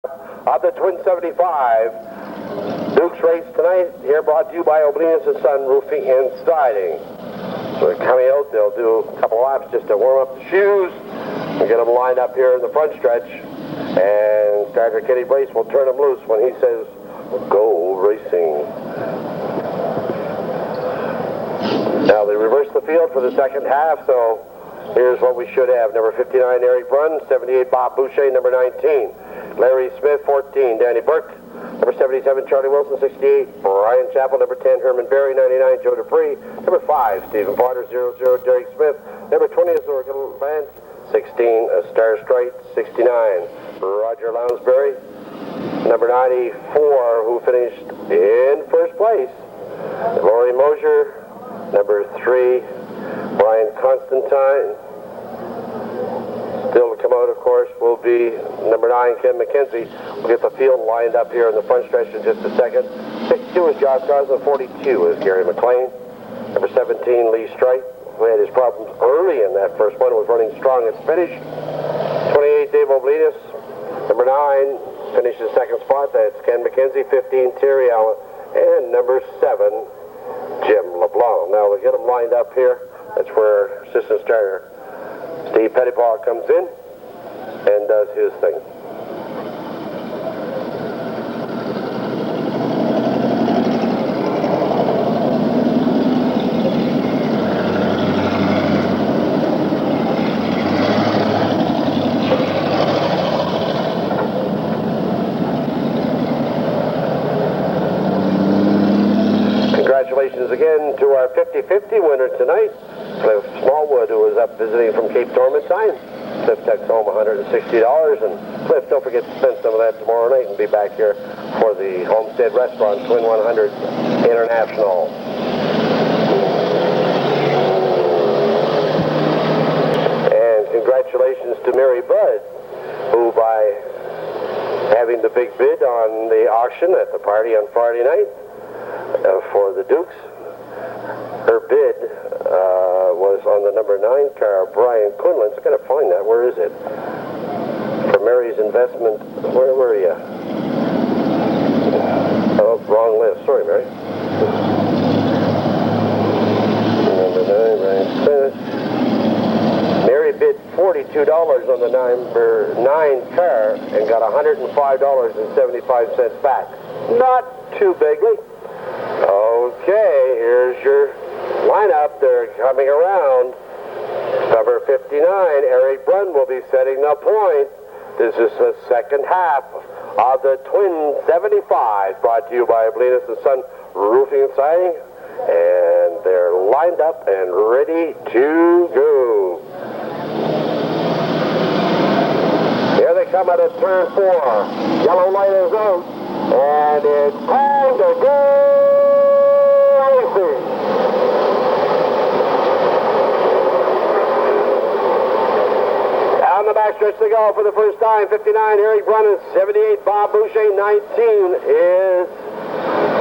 of the Twin 75. Duke's race tonight, here brought to you by Oblinus & Son Roofing and Siding. So they're coming out, they'll do a couple laps just to warm up the shoes and get them lined up here in the front stretch. And starter Kenny Brace will turn them loose when he says, go racing. Now they reverse the field for the second half, so here's what we should have. Number 59, Eric Brunn. 78, Bob Boucher. Number 19, Larry Smith. 14, Danny Burke. Number 77, Charlie Wilson. 68, Brian Chappell. Number 10, Herman Berry. 99, Joe Dupree. Number 5, Stephen Potter. 00, Derek Smith. Number 20 is Oregon Vance. 16, Star Strite. 69, Roger Lounsbury. Number 94, who finished in first place, Laurie Mosier. Number 3, Brian Constantine. Still to come out, of course, will be number 9, Ken McKenzie. We'll get the field lined up here in the front stretch in just a second. 62 is Josh Gosling. 42 is Gary McLean. Number 17, Lee Strite, who had his problems early in that first one, was running strong at the finish. 28, Dave Oblinus. Number 9, finishes second spot. That's Ken McKenzie. 15, Terry Allen. And number 7, Jim LeBlanc. Now we'll get them lined up here. That's where assistant starter Steve Pettipaw comes in and does his thing. Congratulations again to our 50-50 winner tonight, Cliff Smallwood, who was up visiting from Cape Tormentine. Cliff takes home $160, and Cliff, don't forget to spend some of that tomorrow night and be back here for the Homestead Restaurant Twin 100 International. And congratulations to Mary Budd, who by having the big bid on the auction at the party on Friday night, for the Dukes, her bid was on the number 9 car, Brian Quinlan's. I've got to find that. Where is it? For Mary's investment. Where were you? Oh, wrong list. Sorry, Mary. Number 9, Brian Quinlan. Mary bid $42 on the number 9 car and got $105.75 back. Not too bigly. Okay, here's your lineup. They're coming around. Number 59, Eric Brunn, will be setting the point. This is the second half of the Twin 75, brought to you by Oblinus & Son Roofing and Siding. And they're lined up and ready to go. Here they come out of turn 4. Yellow light is out, and it's time to go. Down the backstretch they go for the first time. 59, Eric Brunn. 78, Bob Boucher. 19 is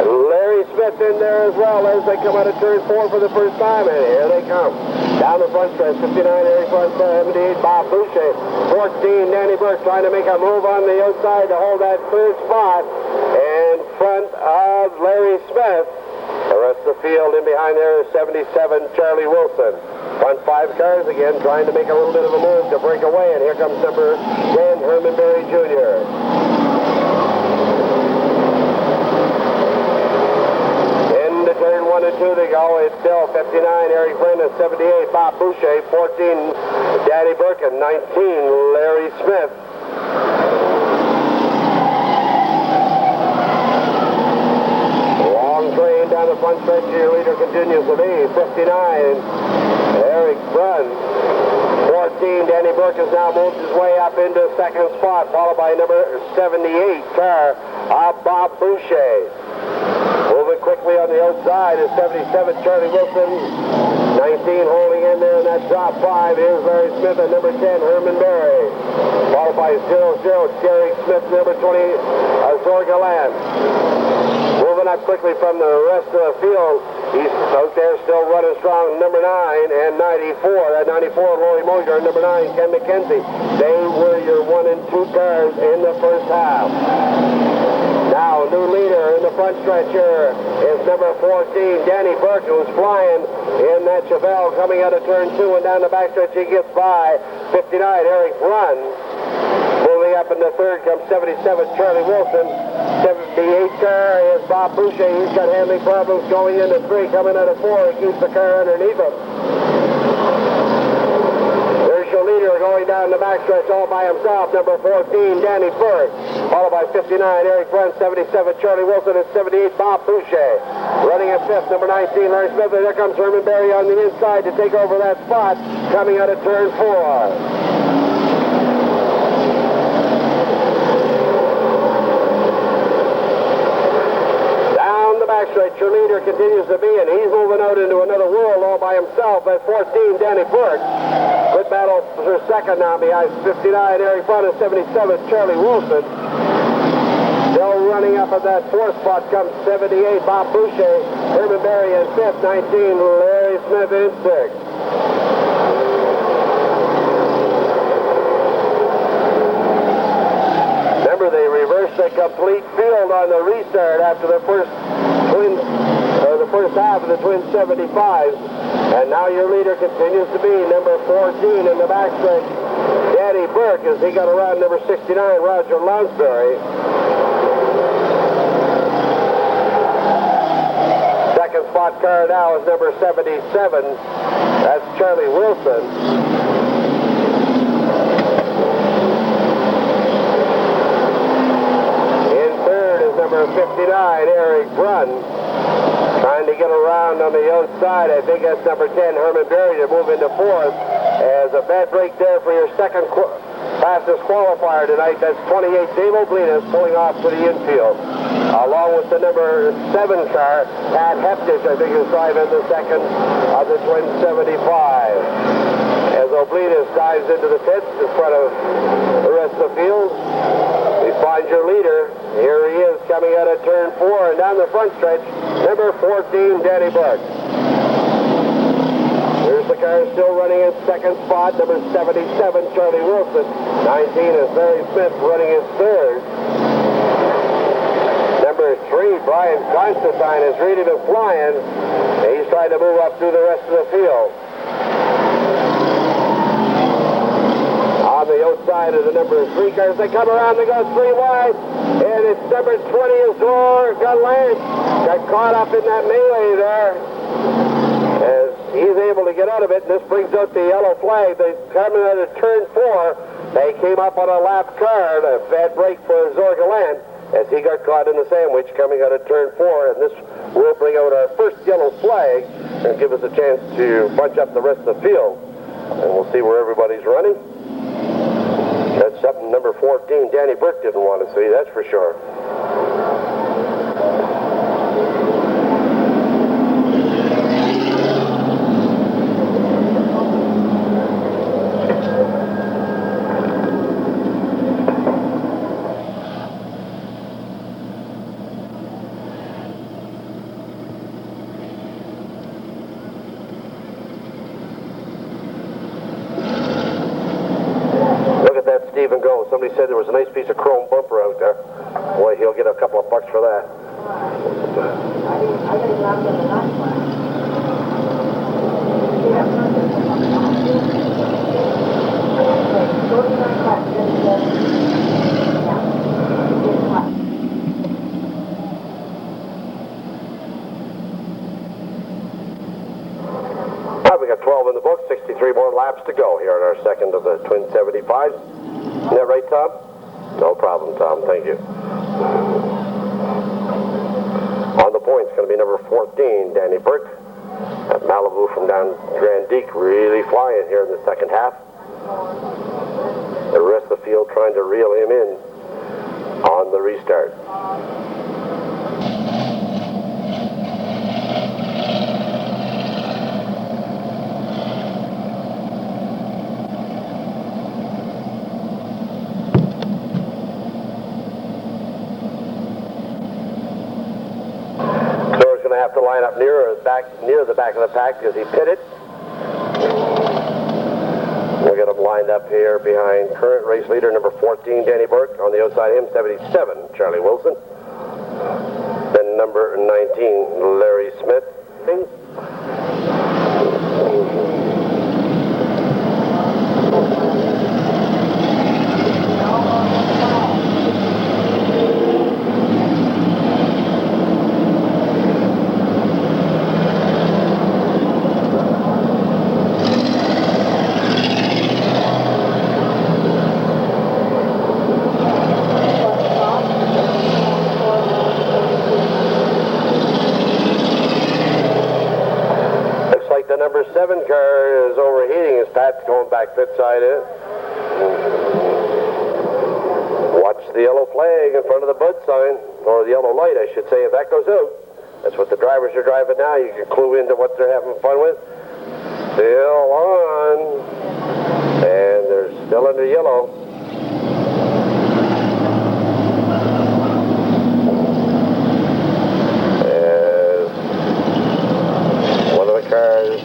Larry Smith in there as well as they come out of turn 4 for the first time. And here they come. Down the front stretch. 59, Eric Brunn. 78, Bob Boucher. 14, Danny Burke trying to make a move on the outside to hold that third spot in front of Larry Smith. The rest of the field in behind there is 77, Charlie Wilson. Front 5 cars again trying to make a little bit of a move to break away, and here comes number 10, Herman Berry Jr. Into turn 1 and 2 they go. It's still 59, Eric Brunn, 78, Bob Boucher, 14, Danny Burke, and 19, Larry Smith. Down the front stretch, your leader continues to be 59, Eric Brunn. 14, Danny Burke has now moved his way up into second spot, followed by number 78 car, Bob Boucher. Moving quickly on the outside is 77, Charlie Wilson. 19 holding in there in that top 5 is Larry Smith, and number 10, Herman Berry. Followed by 00, Terry Smith, number 20, Azor Galan. Moving up quickly from the rest of the field He's out there still running strong, number 9 and 94. That 94, Rory Mosier, and number 9, Ken McKenzie. They were your 1 and 2 cars in the first half. Now, new leader in the front stretch here is number 14, Danny Burke, who's flying in that Chevelle coming out of turn 2 and down the backstretch. He gets by 59, Eric Brunn. Moving up in the third comes 77, Charlie Wilson. 78 car is Bob Boucher. He's got handling problems going into 3, coming out of 4. He keeps the car underneath him. There's your leader going down the backstretch all by himself, number 14, Danny Burke. Followed by 59, Eric Brunn, 77, Charlie Wilson, and 78, Bob Boucher. Running at 5th, number 19, Larry Smith. There comes Herman Berry on the inside to take over that spot, coming out of turn 4. Backstretch, your leader continues to be, and he's moving out into another world all by himself at 14, Danny Burke. Good battle for second now behind 59, Eric Brunn, and 77, Charlie Wilson. Still running up at that 4th spot comes 78, Bob Boucher, Herman Berry in 5th, 19, Larry Smith in 6th. Remember, they reversed the complete field on the restart after the first half of the Twin 75s, and now your leader continues to be number 14 in the backstretch, Danny Burke, as he got around number 69, Roger Lounsbury. Second spot car now is number 77. That's Charlie Wilson. In third is number 59, Eric Brunn. Trying to get around on the outside. I think that's number 10, Herman Berry, to move into 4th. As a bad break there for your second fastest qualifier tonight. That's 28, Dave Oblinas, pulling off to the infield. Along with the number 7 car, Pat Heptich, I think, is driving the second of the Twin 75. As Oblinas dives into the pits in front of the rest of the field, we find your leader. Here he is coming out of turn 4 and down the front stretch, number 14, Danny Burke. Here's the car still running in second spot, number 77, Charlie Wilson. 19 is Larry Smith running in third. Number 3, Brian Constantine, has really been flying. He's trying to move up through the rest of the field. On the outside of the number 3 cars, they come around, they go 3 wide, and it's number 20 is Zor Galant. Got caught up in that melee there, as he's able to get out of it, and this brings out the yellow flag. They come out of turn 4, they came up on a lap car, a bad break for Zor Galant, as he got caught in the sandwich coming out of turn 4, and this will bring out our first yellow flag and give us a chance to bunch up the rest of the field, and we'll see where everybody's running. That's something number 14, Danny Burke, didn't want to see, that's for sure. Stephen go. Somebody said there was a nice piece of chrome bumper out there. Boy, he'll get a couple of bucks for that. We got 12 in the book, 63 more laps to go here in our second of the Twin 75s. Isn't that right, Tom? No problem, Tom. Thank you. On the points, going to be number 14, Danny Burke. At Malibu from down Grand Deke, really flying here in the second half. The rest of the field trying to reel him in on the restart. have to line up near the back of the pack because he pitted. We'll get him lined up here behind current race leader number 14, Danny Burke. On the outside of him, 77, Charlie Wilson. Then number 19, Larry Smith. The number 7 car is overheating as Pat's going back pit side in. Watch the yellow flag in front of the Bud sign, or the yellow light, I should say. If that goes out, that's what the drivers are driving now. You can clue into what they're having fun with. Still on. And they're still under yellow. Cars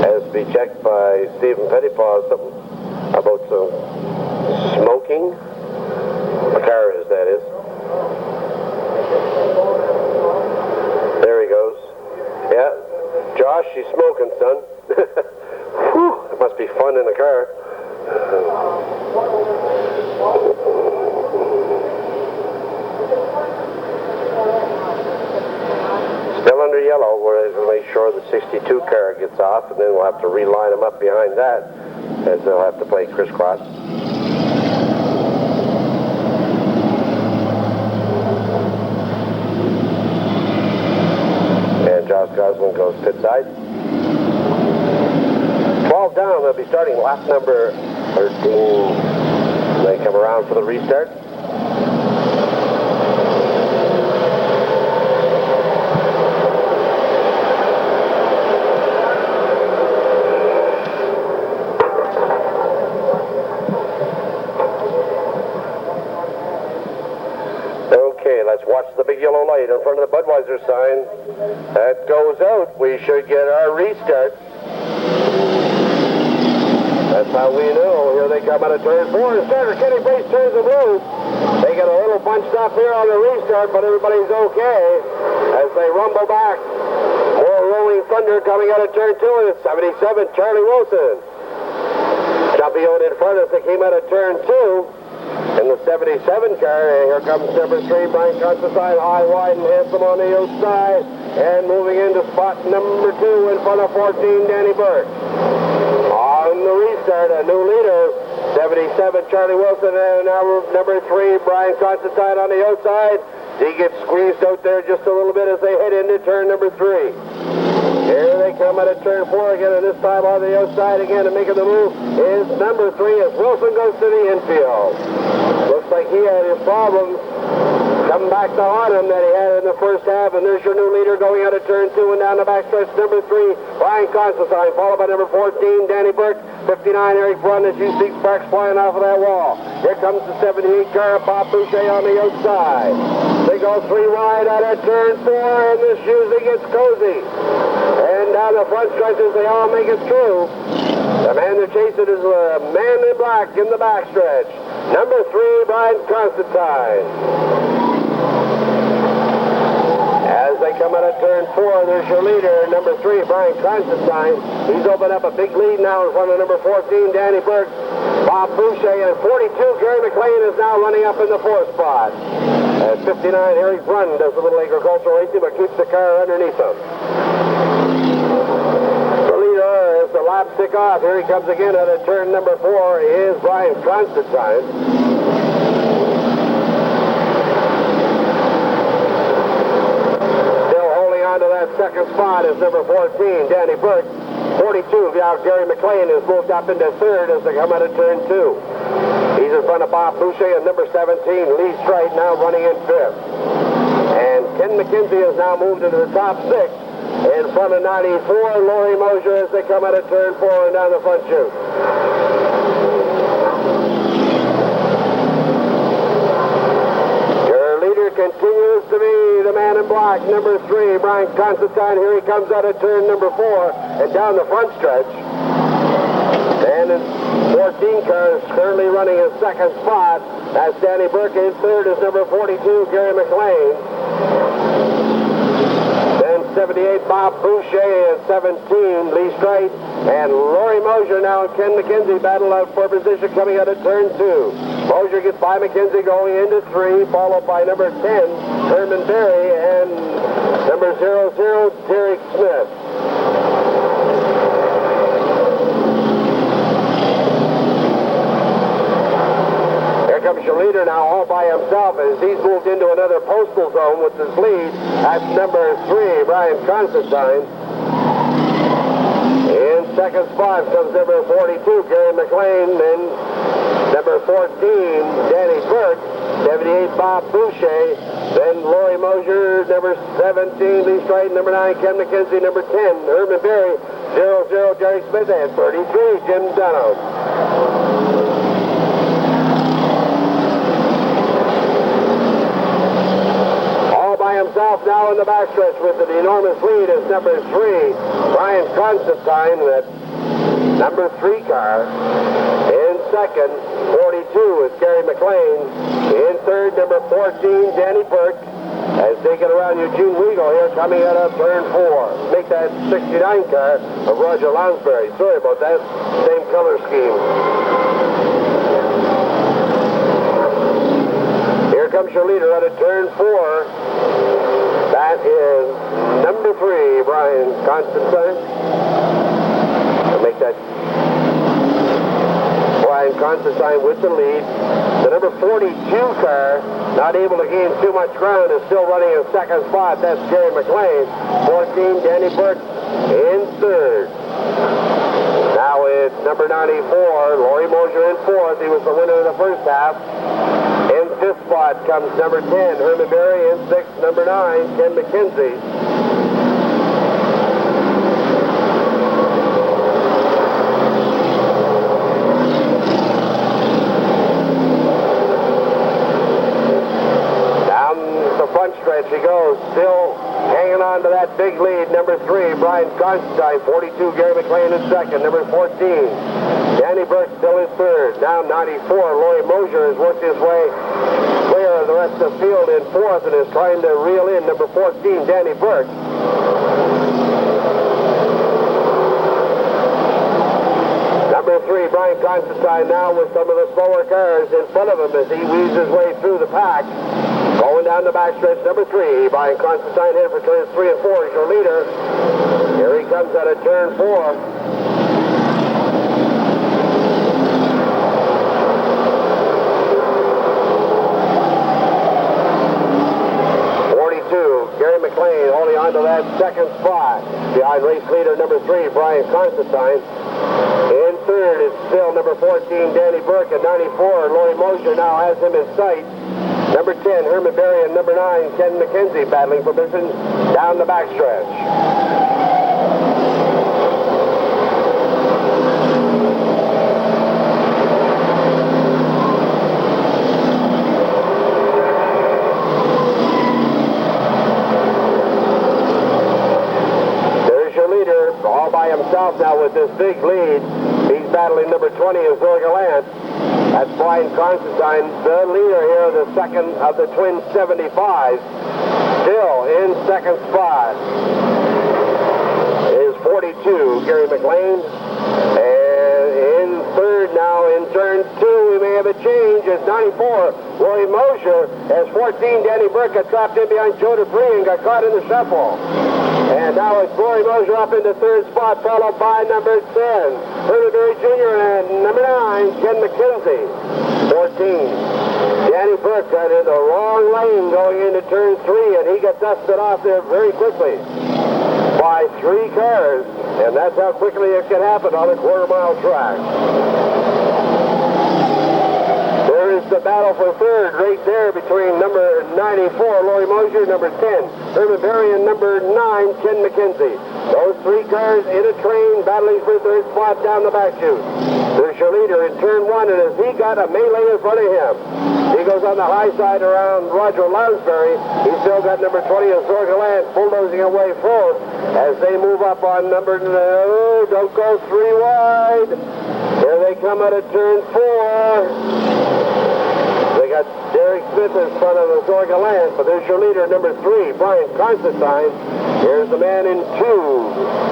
has to be checked by Stephen Pettipaw, something about some smoking. The car is, that is. There he goes. Yeah, Josh, she's smoking, son. Whew, it must be fun in the car. Still under yellow, we'll make sure the 62 car gets off, and then we'll have to reline them up behind that, as they'll have to play crisscross. And Josh Gosling goes pit side. 12 down, they'll be starting lap number 13. They come around for the restart. Let's watch the big yellow light in front of the Budweiser sign. That goes out. We should get our restart. That's how we know. Here they come out of turn 4. The starter, Kenny Brace, turns them loose. They get a little bunched up here on the restart, but everybody's okay as they rumble back. More rolling thunder coming out of turn 2, and it's 77, Charlie Wilson. Jumping out in front as they came out of turn 2. In the 77 car, here comes number 3, Brian Constantine, high, wide, and handsome on the outside. And moving into spot number 2 in front of 14, Danny Burke. On the restart, a new leader, 77, Charlie Wilson, and now number 3, Brian Constantine on the outside. He gets squeezed out there just a little bit as they head into turn number 3. Here they come out of turn 4 again, and this time on the outside again, and making the move is number 3 as Wilson goes to the infield. Looks like he had his problems coming back to haunt him that he had in the first half, and there's your new leader going out of turn 2 and down the backstretch, number 3, Brian Constantine, followed by number 14, Danny Burke, 59, Eric Brunn, as you see sparks flying off of that wall. Here comes the 78 car, Bob Boucher on the outside. They go 3 wide out of turn 4, and this usually gets cozy. And down the front stretches, they all make it through. The man they're chasing is a man in black in the backstretch. Number 3, Brian Constantine. As they come out of turn 4, there's your leader, number 3, Brian Constantine. He's opened up a big lead now in front of number 14, Danny Burke. Bob Boucher, and 42, Gary McLean is now running up in the 4th spot. At 59, Eric Brunn does a little agricultural racing, but keeps the car underneath him. The leader, as the laps tick off, here he comes again out of turn number 4, is Brian Constantine. Still holding on to that second spot is number 14, Danny Burke. 42, now Gary McLean has moved up into 3rd as they come out of turn 2. He's in front of Bob Boucher, and number 17, Lee Strite, now running in 5th. And Ken McKenzie has now moved into the top 6 in front of 94, Laurie Mosier, as they come out of turn 4 and down the front chute. Your leader continues to be the man in black, number 3, Brian Constantine. Here he comes out of turn number 4 and down the front stretch. And 14 car is currently running in second spot. That's Danny Burke. In third is number 42, Gary McLean. Then 78, Bob Boucher, and 17, Lee Straight. And Laurie Mosier now and Ken McKenzie battle out for position coming out of turn 2. Mosier gets by McKenzie going into 3, followed by number 10, Herman Berry, and number 00, Derek Smith. Comes your leader now all by himself as he's moved into another postal zone with his lead. That's number 3, Brian Constantine. In second spot comes number 42, Gary McLean. Then number 14, Danny Burke. 78, Bob Boucher. Then Laurie Mosier. Number 17, Lee Straight. Number 9, Ken McKenzie. Number 10, Herman Berry. 00, Derek Smith. And 33, Jim Dunham. Himself now in the backstretch with an enormous lead is number 3, Brian Constantine, that number 3 car. In second, 42 is Gary McLean. In third, number 14, Danny Burke. As they get around Eugene Weigel here coming out of turn 4. Make that 69 car of Roger Lounsbury. Sorry about that. Same color scheme. Here comes your leader out of turn 4. That is number 3, Brian Constantine. I'll make that Brian Constantine with the lead. The number 42 car, not able to gain too much ground, is still running in second spot. That's Gary McLean. 14, Danny Burke in third. Now it's number 94, Laurie Mosier in fourth. He was the winner of the first half. In fifth spot comes number 10, Herman Berry. In sixth, number 9, Ken McKenzie. Down the front stretch he goes, still hanging on to that big lead. Number 3, Brian Constantine. 42, Gary McLean in second. Number 14, Danny Burke still in third. Now 94, Laurie Mosier has worked his way clear of the rest of the field in fourth and is trying to reel in number 14, Danny Burke. Number 3, Brian Constantine now with some of the slower cars in front of him as he weaves his way through the pack. Going down the backstretch, number 3, Brian Constantine headed for turns 3 and 4 is your leader. Here he comes out of turn 4. Gary McLean holding on to that second spot behind race leader number 3, Brian Constantine. In third is still number 14, Danny Burke. At 94, Laurie Mosier now has him in sight. Number 10, Herman Berry, and number 9, Ken McKenzie battling for position down the backstretch. All by himself now with this big lead. He's battling number 20 is Zorgalant. That's Brian Constantine, the leader here, the second of the twin 75. Still in second spot is 42, Gary McLean. And in third now in turn 2, we may have a change. It's 94, Laurie Mosier. As 14, Danny Burke got trapped in behind Joe Dupree and got caught in the shuffle. And now it's Laurie Mosier up into third spot, followed by number 10, Herman Berry Jr., and number 9, Ken McKenzie. 14, Danny Burke got in the wrong lane going into turn 3, and he got dusted off there very quickly by 3 cars. And that's how quickly it can happen on a quarter-mile track. There is the battle for third right there between number 94, Laurie Mosier, number 10, Herman Berry, and number 9, Ken McKenzie. Those 3 cars in a train battling for third spot down the back chute. There's your leader in turn one, and as he got a melee in front of him, he goes on the high side around Roger Lounsbury. He's still got number 20 Azorga Land bulldozing away forward as they move up on number, no, don't go 3 wide. Here they come out of turn 4. They got Derek Smith in front of Azorga Land, but there's your leader, number 3, Brian Constantine. Here's the man in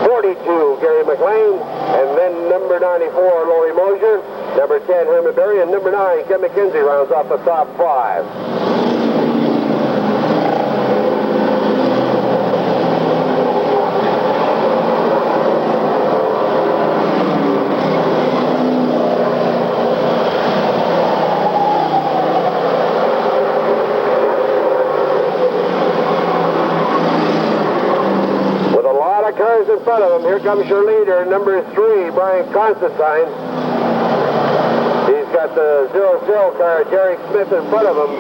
42, Gary McLean, and then number 94, Laurie Mosier, number 10, Herman Berry, and number 9, Ken McKenzie rounds off the top 5. Cars in front of him. Here comes your leader, number 3, Brian Constantine. He's got the 0-0 car, Derek Smith, in front of him.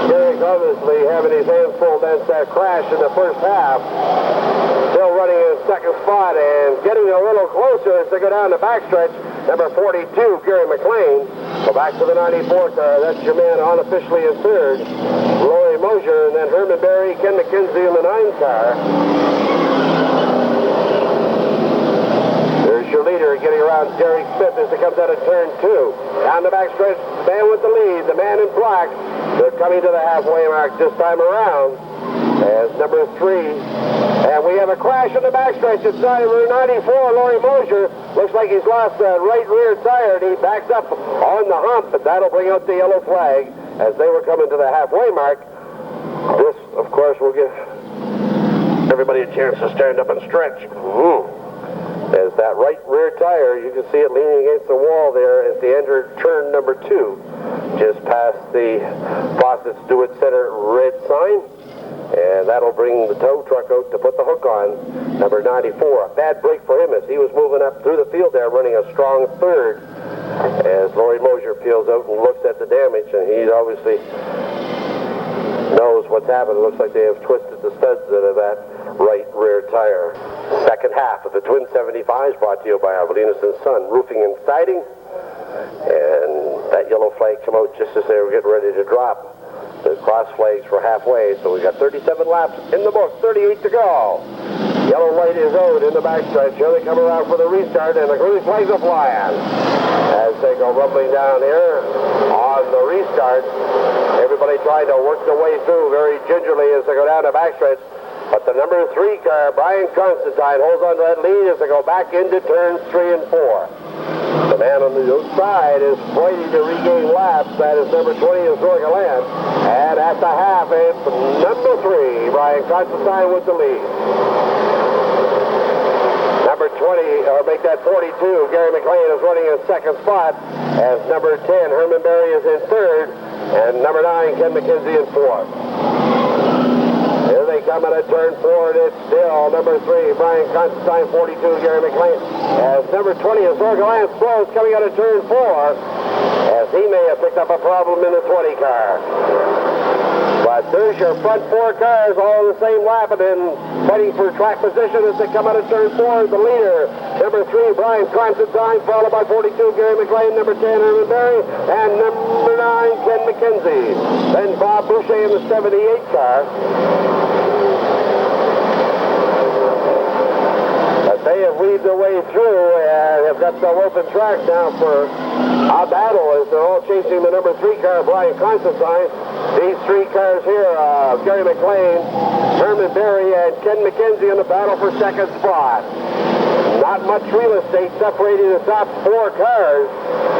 Derek obviously having his hands full against that crash in the first half. Still running in second spot and getting a little closer as they go down the backstretch. Number 42, Gary McLean. Go back to the 94 car. That's your man unofficially in third. Laurie Mosier, and then Herman Berry, Ken McKenzie in the 9 car. Your leader getting around Derek Smith as he comes out of turn 2. Down the backstretch, the man with the lead, the man in black. They're coming to the halfway mark this time around as number 3. And we have a crash in the backstretch. It's number 94, Laurie Mosier. Looks like he's lost the right rear tire, and he backs up on the hump, but that'll bring out the yellow flag as they were coming to the halfway mark. This, of course, will give everybody a chance to stand up and stretch. As that right rear tire, you can see it leaning against the wall there as they enter turn number 2, just past the Faucets Do It Center red sign. And that'll bring the tow truck out to put the hook on, number 94. A bad break for him as he was moving up through the field there, running a strong third. As Laurie Mosier peels out and looks at the damage, and he obviously knows what's happened. It looks like they have twisted the studs out of that right rear tire. Second half of the Twin 75s brought to you by Avelinas and Son Roofing and Siding. And that yellow flag came out just as they were getting ready to drop. The cross flags were halfway, so we got 37 laps in the book, 38 to go. Yellow light is out in the backstretch. Here they come around for the restart, and the green flags are flying. As they go rumbling down here on the restart, everybody trying to work their way through very gingerly as they go down the backstretch. But the number 3 car, Brian Constantine, holds on to that lead as they go back into turns 3 and 4. The man on the outside is fighting to regain laps. That is number 20, Azorga Land. And at the half, it's number 3, Brian Constantine with the lead. Number 20, or make that 42, Gary McLean is running in second spot. As number 10, Herman Berry is in third. And number 9, Ken McKenzie in fourth. Here they come at a turn 4, and it's still number 3, Brian Constantine, 42, Gary McLean. As number 20, Azorga Land slows coming out of turn 4, as he may have picked up a problem in the 20 car. But there's your front 4 cars all in the same lap and then fighting for track position as they come out of turn 4. The leader, number 3, Brian Constantine, followed by 42, Gary McLean, number 10, Herman Berry, and number 9, Ken McKenzie. Then Bob Boucher in the 78 car. But they have weaved their way through and have got some open track now for a battle as they're all chasing the number 3 car, Brian Constantine. These 3 cars here, Gary McLean, Herman Berry, and Ken McKenzie in the battle for second spot. Not much real estate separating the top 4 cars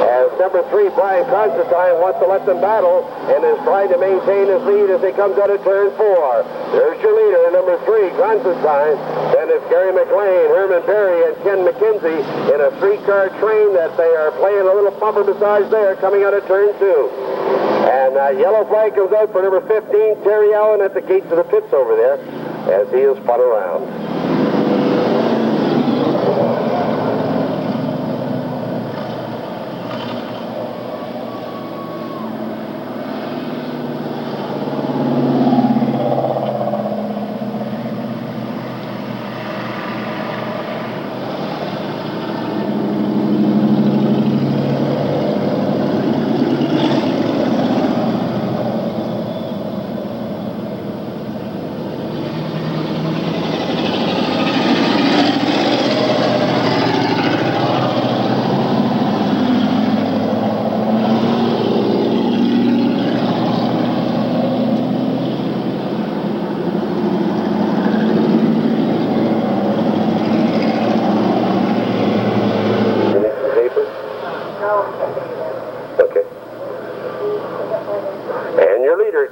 as number 3, Brian Constantine, wants to let them battle and is trying to maintain his lead as he comes out of turn 4. There's your leader, number 3, Constantine. Then it's Gary McLean, Herman Berry, and Ken McKenzie in a 3-car train that they are playing a little bumper massage there coming out of turn 2. And yellow flag comes out for number 15, Terry Allen, at the gates of the pits over there as he is spun around.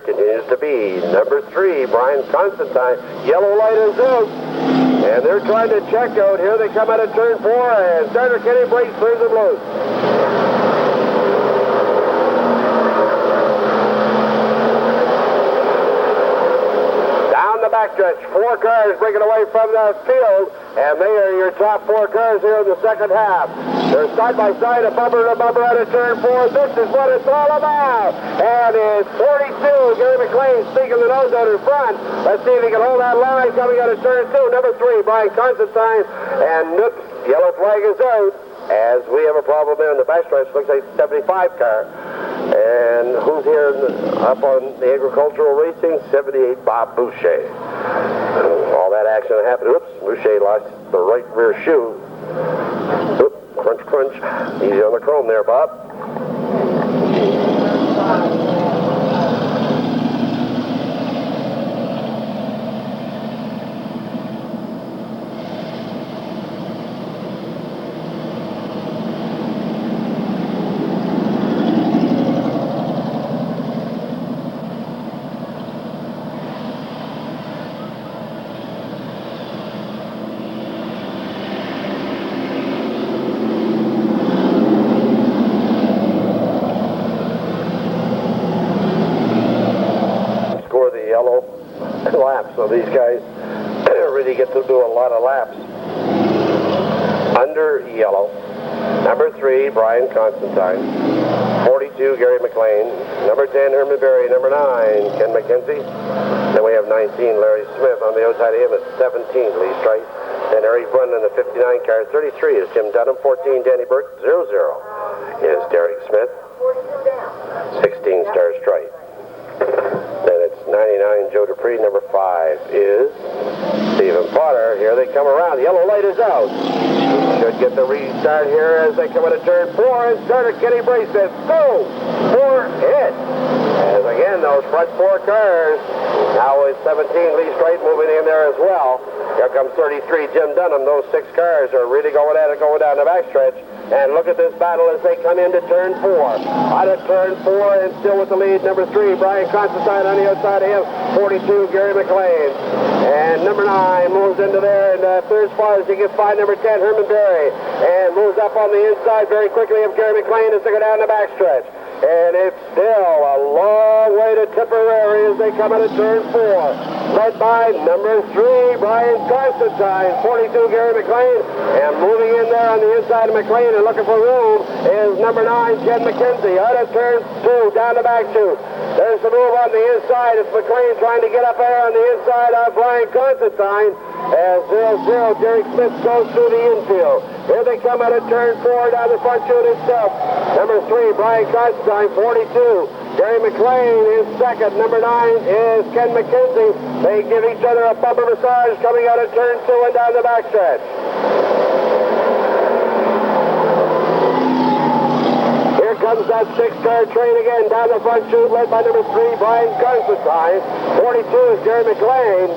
It continues to be number 3, Brian Constantine. Yellow light is out. And they're trying to check out. Here they come out of turn 4, and starter Kenny Brace turns them loose. Down the backstretch, 4 cars breaking away from the field, and they are your top 4 cars here in the second half. They're side by side, a bumper to bumper out of turn 4. This is what it's all about. And it's 42, Gary McLean sneaking the nose out in front. Let's see if he can hold that line coming out of turn 2. Number 3, Brian Constantine. And oops, yellow flag is out. As we have a problem there in the backstretch. Looks like 75 car. And who's here up on the agricultural racing? 78, Bob Boucher. All that action happened. Oops, Boucher lost the right rear shoe. Oops, crunch, crunch. Easy on the chrome there, Bob. Laps, so these guys really get to do a lot of laps. Under yellow, number 3, Brian Constantine. 42, Gary McLean. Number 10, Herman Berry. Number 9, Ken McKenzie. Then we have 19, Larry Smith. On the outside of him is 17, Lee Strite. Then Eric Brunn in the 59 car. 33 is Jim Dunham. 14, Danny Burke. 00 is Derek Smith. 16, Star Strite. Then it's 99, Joe Dupree. Number 5 is Stephen Potter. Here they come around. The yellow light is out. Should get the restart here as they come into turn 4. And starter Kenny Brace says, go for it. As again, those front 4 cars. Now with 17, Lee Strite moving in there as well. Here comes 33, Jim Dunham. Those 6 cars are really going at it, going down the backstretch. And look at this battle as they come into turn 4. Out of turn 4 and still with the lead, number 3, Brian Constantine on the outside of him. 42, Gary McLean. And number 9 moves into there in third spot as he gets by number 10, Herman Berry. And moves up on the inside very quickly of Gary McLean as they go down the backstretch. And it's still a long way to Tipperary as they come out of turn 4. Led by number 3, Brian Constantine. 42, Gary McLean. And moving in there on the inside of McLean and looking for room is number 9, Ken McKenzie. Out of turn 2, down the back 2. There's the move on the inside. It's McLean trying to get up there on the inside of Brian Constantine. As 0-0, Derek Smith goes through the infield. Here they come out of turn 4 down the front chute itself. Number 3, Brian Constantine, 42. Gary McLean is second. Number 9 is Ken McKenzie. They give each other a bumper massage coming out of turn 2 and down the backstretch. Here comes that 6-car train again down the front chute, led by number 3, Brian Constantine. 42 is Gary McLean.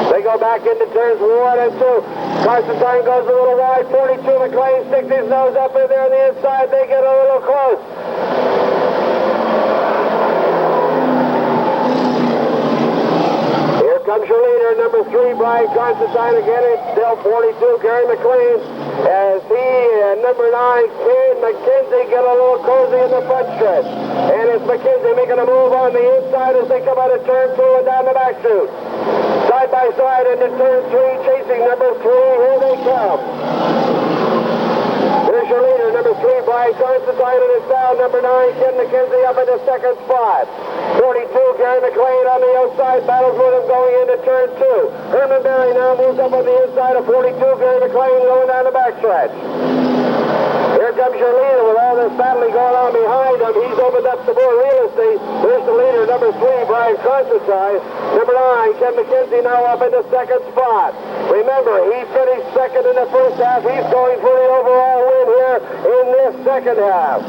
They go back into turns 1 and 2. Constantine goes a little wide. 42, McLean sticks his nose up in there on the inside. They get a little close. Here comes your leader, number 3, Brian Constantine. Again, it's still 42, Gary McLean. As he and number 9, Ken McKenzie, get a little cozy in the front stretch. And it's McKenzie making a move on the inside as they come out of turn 2 and down the back chute. Side by side into turn 3, chasing number 3. Here they come. Here's your leader, number 3, Brian Constantine, and it's down number 9, Ken McKenzie up in the second spot. 42, Gary McLean on the outside, battles with him going into turn 2. Herman Berry now moves up on the inside of 42, Gary McLean going down the backstretch. Here comes your leader with all this battling going on behind him. He's opened up some more real estate. There's the leader, number 3, Brian Constantine. Number 9, Ken McKenzie now up in the second spot. Remember, he finished second in the first half. He's going for the overall win here in this second half.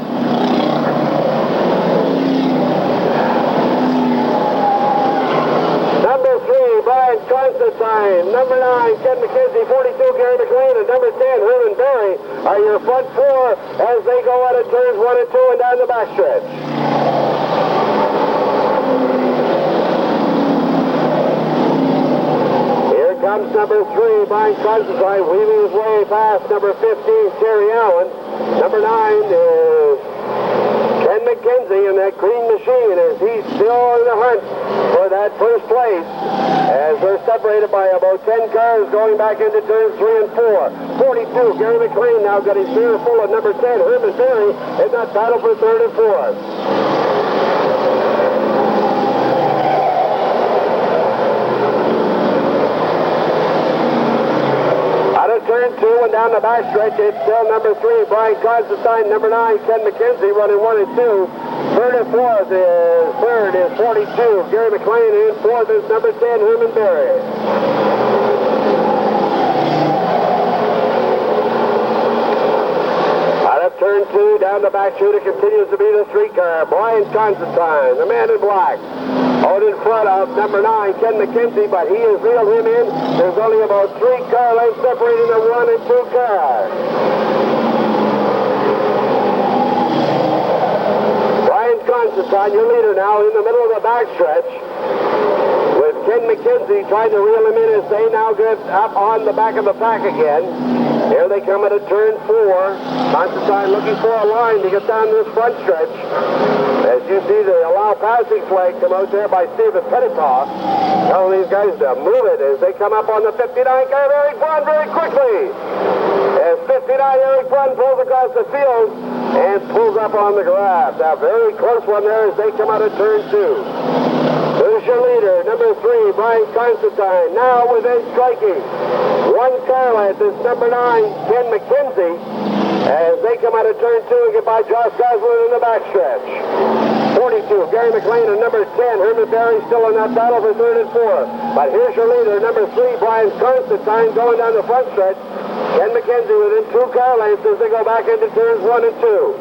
Number 3, Brian Constantine. Number 9, Ken McKenzie. 42, Gary McLean. And number 10, Herman Berry are your front 4 as they go out of turns 1 and 2 and down the backstretch. number 3, Brian Constantine, weaving his way past number 15, Terry Allen. Number 9 is Ken McKenzie in that green machine as he's still in the hunt for that first place as they're separated by about 10 cars going back into turns 3 and 4. 42, Gary McLean now got his mirror full of number 10, Herman Berry, in that battle for 3rd and 4th. Turn 2 and down the backstretch, it's still number 3, Brian Constantine, number 9, Ken McKenzie running 1 and 2. 3rd and 4th is 42, Gary McLean, and 4th is number 10, Herman Berry. Out of turn 2, down the back chute, it continues to be the 3 car, Brian Constantine, the man in black. Out in front of number 9, Ken McKenzie, but he has reeled him in. There's only about 3 car lengths separating the 1 and 2 cars. Brian Constantine, your leader now, in the middle of the backstretch, with Ken McKenzie trying to reel him in as they now get up on the back of the pack again. Here they come at a turn 4. Constantine looking for a line to get down this front stretch. As you see the allow passing flag come out there by Stephen Pettipaw, telling these guys to move it as they come up on the 59 car. Eric Brunn very quickly. As 59 Eric Brunn pulls across the field and pulls up on the grass. A very close one there as they come out of turn 2. There's your leader, number 3, Brian Constantine, now within striking. 1 car length is number 9, Ken McKenzie, as they come out of turn 2 and get by Josh Gosling in the backstretch. 42, Gary McLean, and number 10, Herman Berry, still in that battle for 3rd and 4th. But here's your leader, number 3, Brian Constantine, going down the front stretch. Ken McKenzie within 2 car lengths as they go back into turns 1 and 2.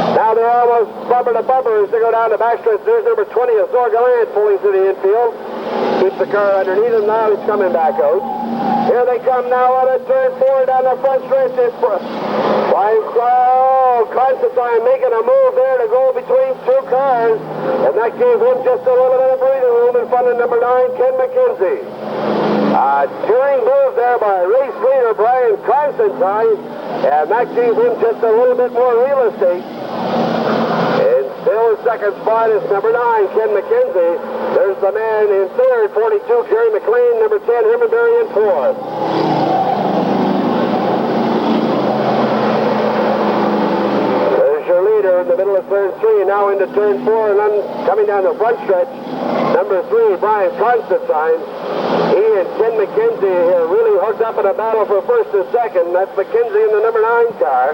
Now they're almost bumper to bumper as they go down the backstretch. There's number 20, Azor Gallant, pulling to the infield. Keeps the car underneath him. Now he's coming back out. Here they come now on a turn 4 down the front stretch. It's Brian Constantine making a move there to go between 2 cars. And that gave him just a little bit of breathing room in front of number 9, Ken McKenzie. Tearing move there by race leader Brian Constantine. And that gave him just a little bit more real estate. And still in second spot is number 9, Ken McKenzie. There's the man in 3rd, 42, Gary McLean, number 10, Herman Berry in 4th. There's your leader in the middle of turn 3, now into turn 4, and then coming down the front stretch, number 3, Brian Constantine. He and Ken McKenzie here really hooked up in a battle for 1st and 2nd. That's McKenzie in the number 9 car.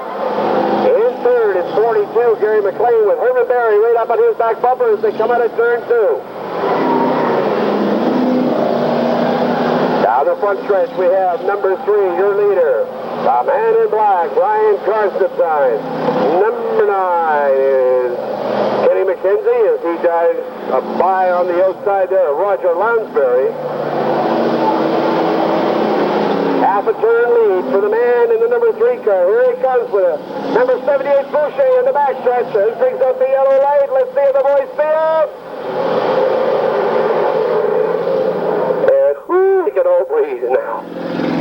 In 3rd is 42, Gary McLean, with Herman Berry right up on his back bumper as they come out of turn 2. Down the front stretch we have number 3, your leader, the man in black, Brian Constantine. Number 9 is Kenny McKenzie as he dives by on the outside there, Roger Lounsbury. Half a turn lead for the man in the number 3 car. Here he comes with number 78 Boucher in the backstretch. He picks up the yellow light. Let's see if the boys feel. And he can all breathe now.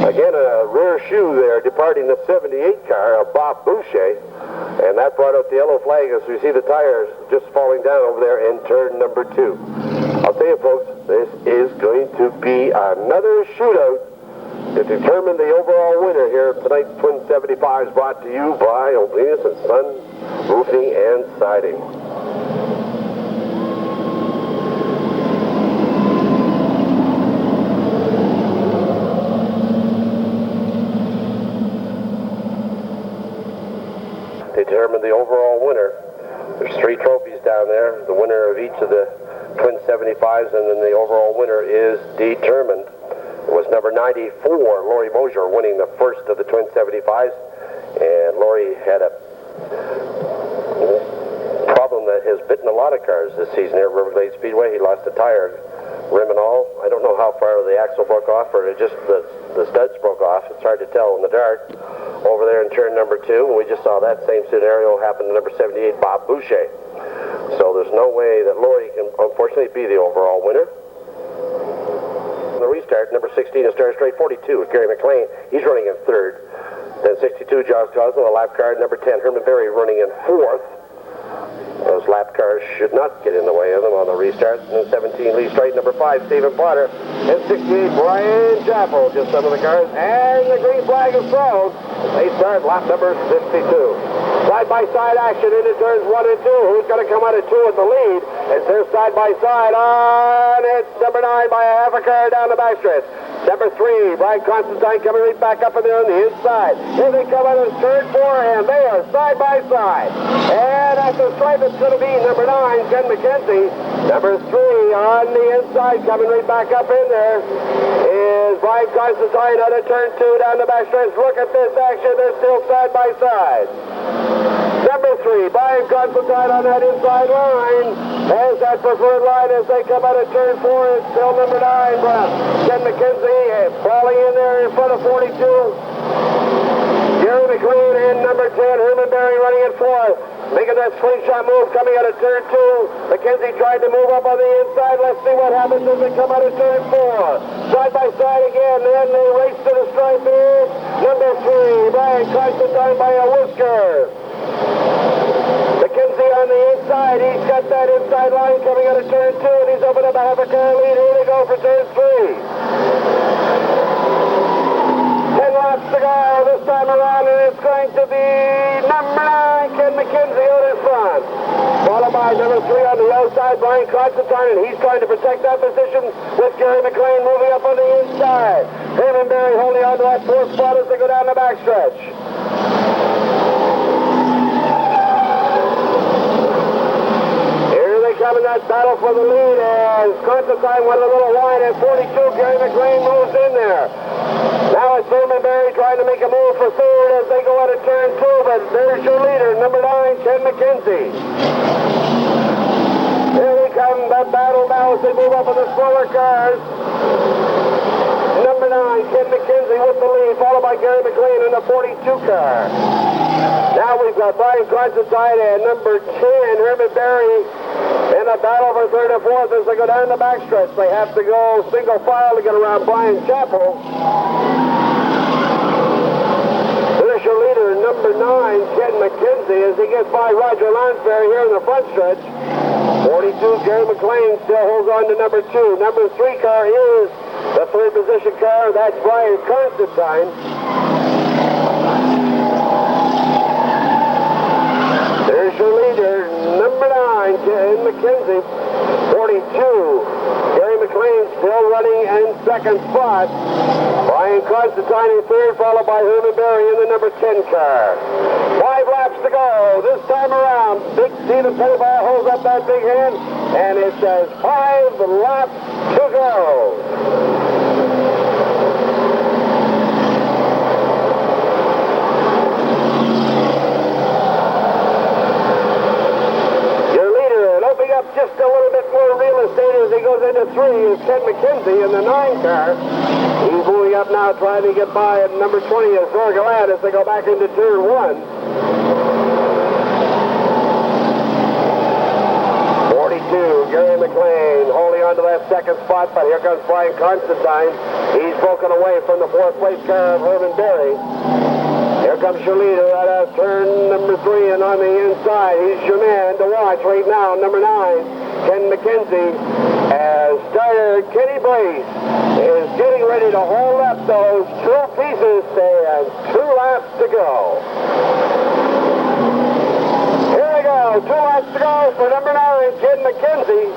Again, a rear shoe there departing the 78 car of Bob Boucher. And that brought out the yellow flag as we see the tires just falling down over there in turn number 2. I'll tell you folks, this is going to be another shootout to determine the overall winner here. Tonight's Twin 75 is brought to you by O'Bleness and Son Roofing and Siding. Determine the overall winner. There's 3 trophies down there. The winner of each of the Twin 75s, and then the overall winner is determined. It was number 94, Laurie Mosier, winning the first of the Twin 75s. And Laurie had a problem that has bitten a lot of cars this season here at Riverglade Speedway. He lost a tire, rim and all. I don't know how far the axle broke off or just the studs broke off. It's hard to tell in the dark. Over there in turn number 2, and we just saw that same scenario happen to number 78, Bob Boucher. So there's no way that Laurie can unfortunately be the overall winner. the restart. Number 16 is Star Straight. 42 is Gary McLean. He's running in third. Then 62, Josh Cosmo, a lap car. Number 10, Herman Berry running in fourth. Those lap cars should not get in the way of them on the restart. And 17, Lee Straight. Number 5, Stephen Potter. And 68, Brian Chappell. Just some of the cars. And the green flag is thrown. They start lap number 52. Side-by-side action into turns 1 and 2. Who's going to come out of 2 at the lead? It's their side-by-side on. It's number 9 by a half a car down the backstretch. Number 3, Brian Constantine coming right back up in there on the inside. Here they come out of turn 4, and they are side-by-side. And at the stripe, it's going to be number 9, Ken McKenzie. Number 3 on the inside, coming right back up in there, is Brian Constantine out of turn 2 down the backstretch. Look at this action. They're still side-by-side. Number 3, Brian Constantine on that inside line has that preferred line as they come out of turn 4. It's still number 9, Ken McKenzie falling in there in front of 42. Gary McLean and number 10, Herman Berry running in fourth. Making that slingshot move coming out of turn 2. McKenzie tried to move up on the inside. Let's see what happens as they come out of turn 4. Side by side again. Then they race to the stripe here. Number 3, Brian Constantine by a whisker. McKenzie on the inside. He's got that inside line coming out of turn 2, and he's opened up a half a car lead. Here they go for turn 3. 10 laps to go this time around, and it's going to be number 9, Ken McKenzie out in front. Followed by number 3 on the outside, Brian Constantine, and he's trying to protect that position with Gary McLean moving up on the inside. Herman Berry holding on to that 4th spot as they go down the backstretch. Come in that battle for the lead as Constantine went a little wide at 42. Gary McLean moves in there. Now it's Herman Berry trying to make a move for third as they go out of turn 2, but there's your leader, number 9, Ken McKenzie. Here we come, that battle now as they move up in the slower cars. Number 9, Ken McKenzie with the lead, followed by Gary McLean in the 42 car. Now we've got Brian Constantine and number 10, Herman Berry, in a battle for third and fourth as they go down the backstretch. They have to go single file to get around Brian Chappell. There's your leader, number 9, Ken McKenzie, as he gets by Roger Lansbury here in the front stretch. 42, Gary McLean still holds on to number 2. Number 3 car is the third position car. That's Brian Constantine. There's your leader, number 9, Ken McKenzie. 42, Gary McLean still running in second spot. Brian Constantine in third, followed by Herman Berry in the number 10 car. 5 laps to go this time around. Big Stephen Pennebaugh holds up that big hand, and it says 5 laps to go. Just a little bit more real estate as he goes into 3 is Ken McKenzie in the 9 car. He's moving up now trying to get by at number 20 is Zorgalad as they go back into turn 1. 42, Gary McLean holding on to that second spot, but here comes Brian Constantine. He's broken away from the 4th place car of Herman Berry. Here comes your leader out of turn number 3, and on the inside, he's your man to watch right now, number 9, Ken McKenzie, as starter Kenny Brace is getting ready to hold up those 2 pieces, and 2 laps to go. Here we go, 2 laps to go for number 9, Ken McKenzie,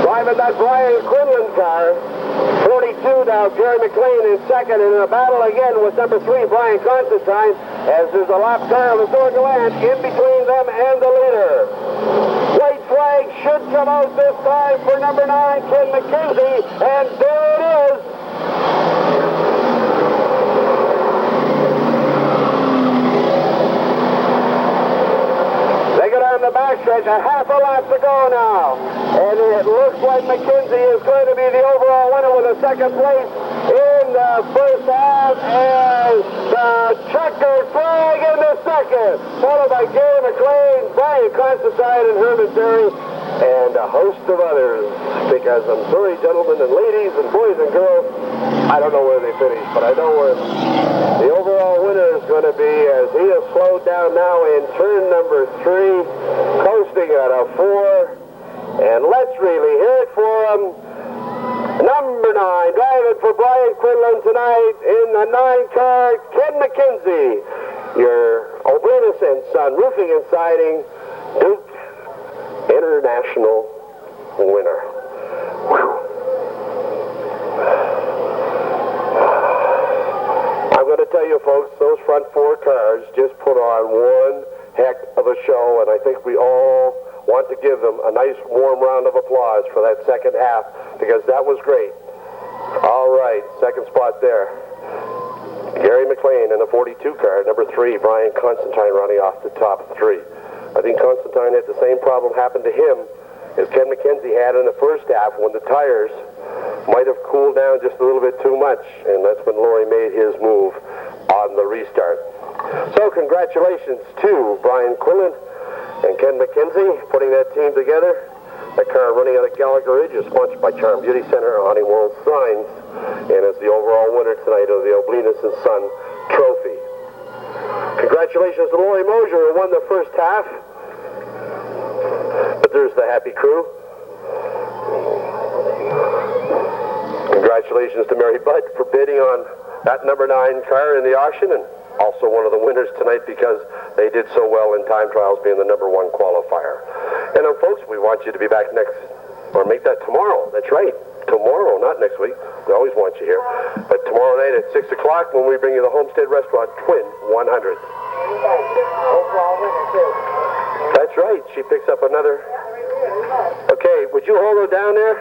driving that Brian Quinlan car. 42 now, Gary McLean in second, and in a battle again with number 3, Brian Constantine, as there's a lap car of the Zorgaland in between them and the leader. White flag should come out this time for number 9, Ken McKenzie, and there it is. They go down the backstretch, a half a lap to go now. And it looks like McKenzie is going to be the overall winner with a second place in the first half, and the checkered flag in the second, followed by Gary McLean, Brian Constantine, and Herman Berry. And a host of others, because I'm sorry, gentlemen and ladies and boys and girls, I don't know where they finished, but I know where the overall winner is going to be, as he has slowed down now in turn number 3, coasting at a 4, and let's really hear it for him. Number 9, driving for Brian Quinlan tonight in the 9 car, Ken McKenzie, your O'Brennan and Son Roofing and Siding Duke International winner. Whew. I'm going to tell you, folks, those front 4 cars just put on one heck of a show, and I think we all want to give them a nice warm round of applause for that second half, because that was great. All right, second spot there. Gary McLean in the 42 car, number 3, Brian Constantine running off the top 3. I think Constantine had the same problem happen to him as Ken McKenzie had in the first half, when the tires might have cooled down just a little bit too much, and that's when Laurie made his move on the restart. So congratulations to Brian Quinlan and Ken McKenzie putting that team together. That car running out of Gallagher Ridge is sponsored by Charm Beauty Center, Hunting World Signs, and is the overall winner tonight of the O'Bleness and Son Trophy. Congratulations to Laurie Mosier, who won the first half. But there's the happy crew. Congratulations to Mary Budd for bidding on that number 9 car in the auction, and also one of the winners tonight because they did so well in time trials, being the number 1 qualifier. And folks, we want you to be back next, or make that tomorrow. That's right, tomorrow, not next week. We always want you here. But tomorrow night at 6 o'clock when we bring you the Homestead Restaurant Twin 100. That's right, she picks up another. Okay, would you hold her down there?